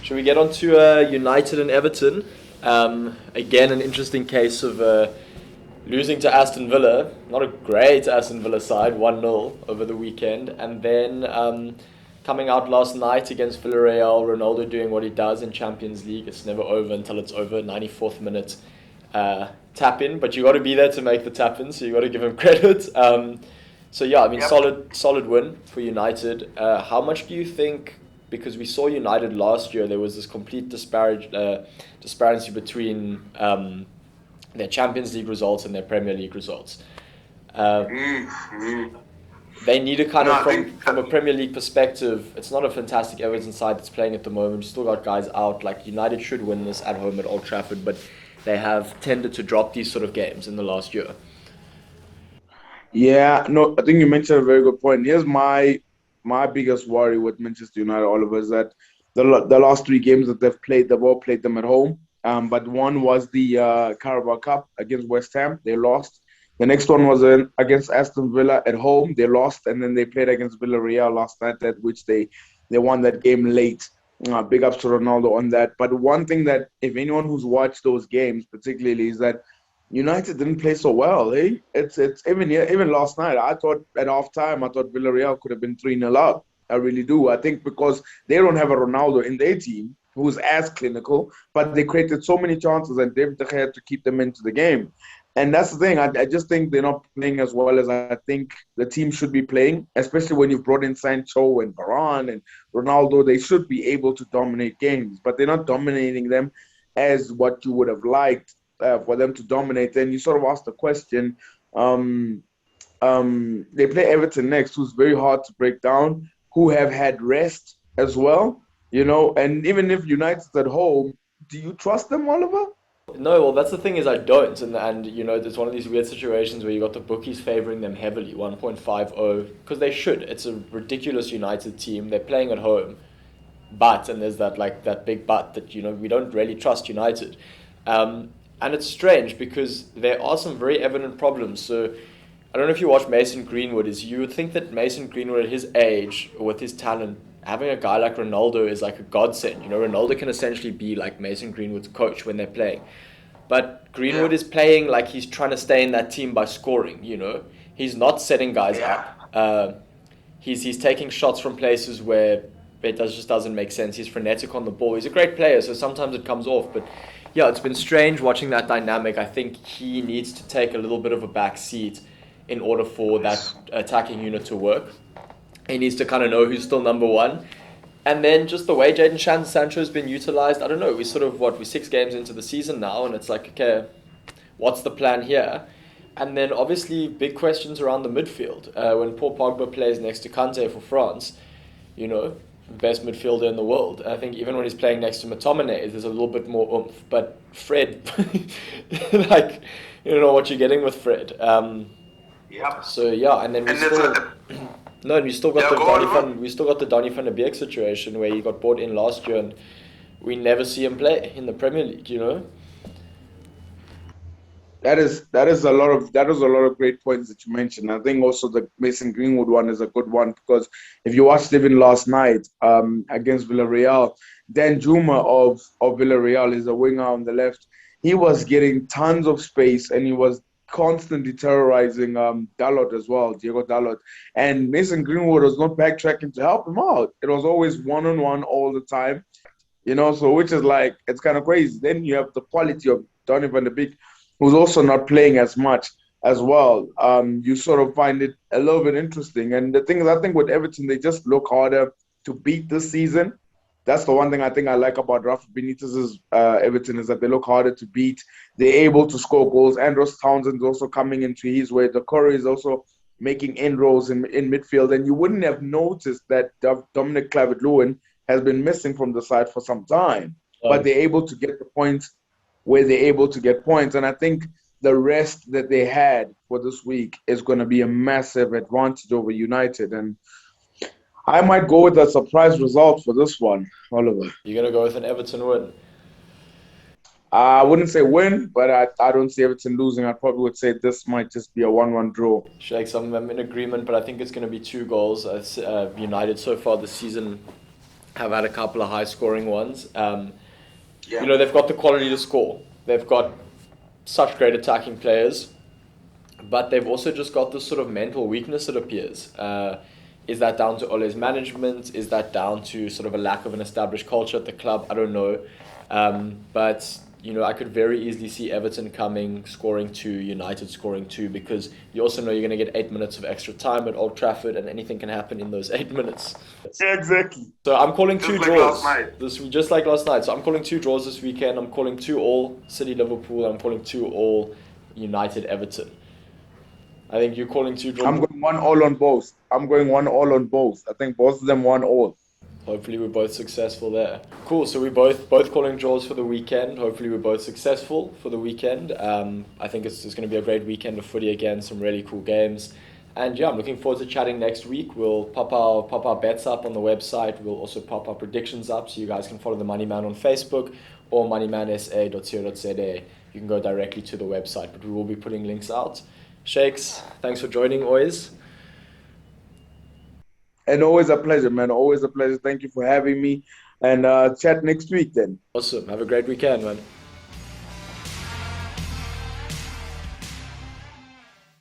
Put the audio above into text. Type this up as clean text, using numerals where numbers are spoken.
Should we get on to United and Everton? Again, an interesting case of losing to Aston Villa. Not a great Aston Villa side, 1-0 over the weekend. And then coming out last night against Villarreal, Ronaldo doing what he does in Champions League. It's never over until it's over, 94th minute tap in. But you got to be there to make the tap in, so you got to give him credit. Solid win for United. How much do you think? Because we saw United last year, there was this complete disparity between their Champions League results and their Premier League results. They need a from a Premier League perspective, it's not a fantastic Everton side that's playing at the moment. You still got guys out. Like United should win this at home at Old Trafford, but they have tended to drop these sort of games in the last year. Yeah, no, I think you mentioned a very good point. Here's my biggest worry with Manchester United, Oliver, is that the last three games that they've all played them at home. But one was the Carabao Cup against West Ham. They lost. The next one was against Aston Villa at home. They lost, and then they played against Villarreal last night, at which they won that game late. Big ups to Ronaldo on that. But one thing that, if anyone who's watched those games particularly, is that United didn't play so well. It's even last night. I thought at halftime, I thought Villarreal could have been 3-0 up. I really do. I think because they don't have a Ronaldo in their team who's as clinical, but they created so many chances and David De Gea had to keep them into the game. And that's the thing. I just think they're not playing as well as I think the team should be playing, especially when you've brought in Sancho and Varane and Ronaldo. They should be able to dominate games, but they're not dominating them as what you would have liked for them to dominate. Then you sort of ask the question, they play Everton next, who's very hard to break down, who have had rest as well, and even if United's at home, do you trust them, Oliver? No, well, that's the thing is I don't, and there's one of these weird situations where you got the bookies favoring them heavily, 1.50, because they should. It's a ridiculous United team. They're playing at home, and there's that big but that we don't really trust United. And it's strange because there are some very evident problems. So I don't know if you watch Mason Greenwood. You would think that Mason Greenwood at his age, with his talent, having a guy like Ronaldo is like a godsend. Ronaldo can essentially be like Mason Greenwood's coach when they're playing. But Greenwood is playing like he's trying to stay in that team by scoring, He's not setting guys up. He's taking shots from places where it just doesn't make sense. He's frenetic on the ball. He's a great player, so sometimes it comes off. But yeah, it's been strange watching that dynamic. I think he needs to take a little bit of a back seat in order for that attacking unit to work. He needs to kind of know who's still number one. And then just the way Jadon Sancho has been utilised, I don't know, we're 6 games into the season now, and it's like, okay, what's the plan here? And then obviously big questions around the midfield. When Paul Pogba plays next to Kante for France, best midfielder in the world. I think even when he's playing next to McTominay, there's a little bit more oomph. But Fred, you don't know what you're getting with Fred. So yeah, and then we still got the Donny van de Beek situation where he got brought in last year and we never see him play in the Premier League. That is a lot of great points that you mentioned. I think also the Mason Greenwood one is a good one because if you watched even last night against Villarreal, Dan Juma of Villarreal is a winger on the left. He was getting tons of space and he was constantly terrorizing Dalot as well, Diego Dalot. And Mason Greenwood was not backtracking to help him out. It was always one-on-one all the time, so which is like, it's kind of crazy. Then you have the quality of Donny van de Beek, who's also not playing as much as well. You sort of find it a little bit interesting. And the thing is, I think with Everton, they just look harder to beat this season. That's the one thing I think I like about Rafa Benitez's Everton is that they look harder to beat. They're able to score goals. Andros Townsend's also coming into his way. The Corey is also making inroads in midfield. And you wouldn't have noticed that Dominic Calvert-Lewin has been missing from the side for some time. But they're able to get the points where they're able to get points. And I think the rest that they had for this week is going to be a massive advantage over United. And I might go with a surprise result for this one, Oliver. You're going to go with an Everton win? I wouldn't say win, but I don't see Everton losing. I probably would say this might just be a 1-1 draw. Shakes, I'm in agreement, but I think it's going to be 2 goals. United so far this season have had a couple of high-scoring ones. Yeah. You know, they've got the quality to score. They've got such great attacking players, but they've also just got this sort of mental weakness, it appears. Is that down to Ole's management? Is that down to sort of a lack of an established culture at the club? I don't know. But, you know, I could very easily see Everton coming, scoring 2, United scoring 2, because you also know you're going to get 8 minutes of extra time at Old Trafford, and anything can happen in those 8 minutes. Yeah, exactly. So I'm calling Just 2 like draws. last night. Just like last night. So I'm calling 2 draws this weekend. I'm calling 2 all City Liverpool. I'm calling 2 all United Everton. I think you're calling 2 draws. I'm going 1-1 on both. I'm going 1-1 on both. I think both of them 1-1. Hopefully we're both successful there. Cool. So we're both calling draws for the weekend. Hopefully we're both successful for the weekend. I think it's going to be a great weekend of footy again. Some really cool games. And yeah, I'm looking forward to chatting next week. We'll pop our bets up on the website. We'll also pop our predictions up, so you guys can follow the Money Man on Facebook or moneymansa.co.za. You can go directly to the website, but we will be putting links out. Shakes, thanks for joining always. And always a pleasure, man. Always a pleasure. Thank you for having me. And chat next week then. Awesome. Have a great weekend, man.